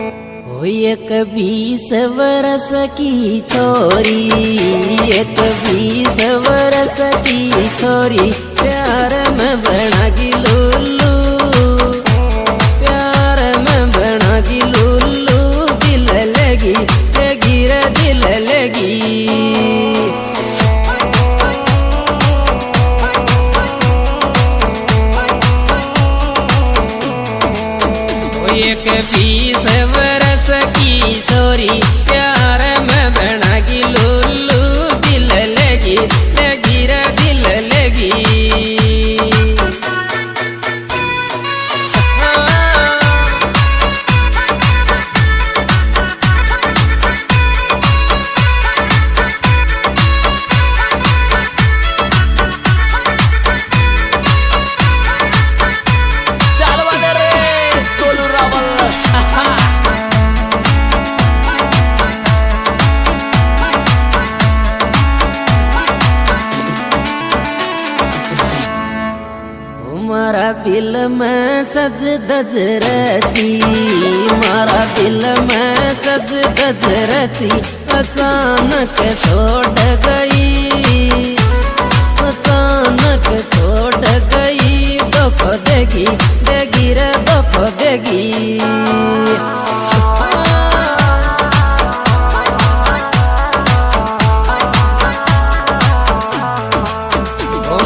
एक 20 वर्ष की छोरी, एक 20 वर्ष की छोरी प्यार में बना की लुल्लू, प्यार में बना की लुल्लू, दिल लगी लगी रे दिल लगी। एक 20 वर्ष की छोरी प्यार में बना की लुल्लू, दिल लगी लगी रे दिल लगी। मारा दिल में सज धज रची, मारा दिल में सज धज रची, अचानक छोड़ गई, अचानक छोड़ गई, दुख देगी देगी रे दुख देगी।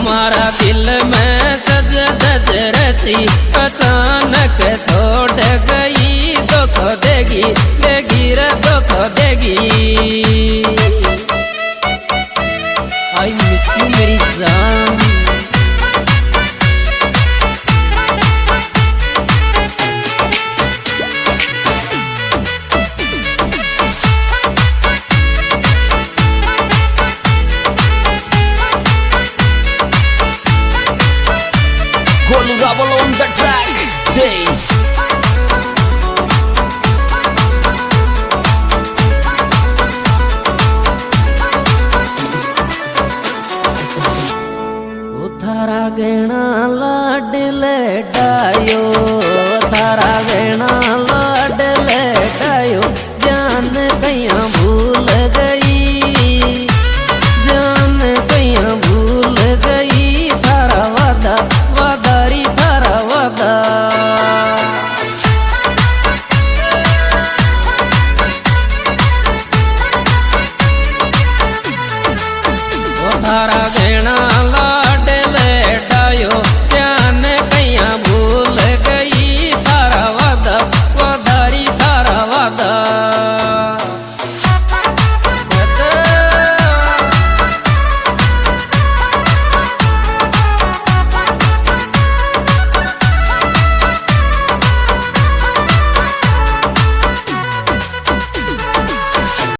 मारा दिल में सज धज रची, अचानक छोड़ गई, दुख देगी देगी रे दुख देगी। आई मिस यू मेरी जान।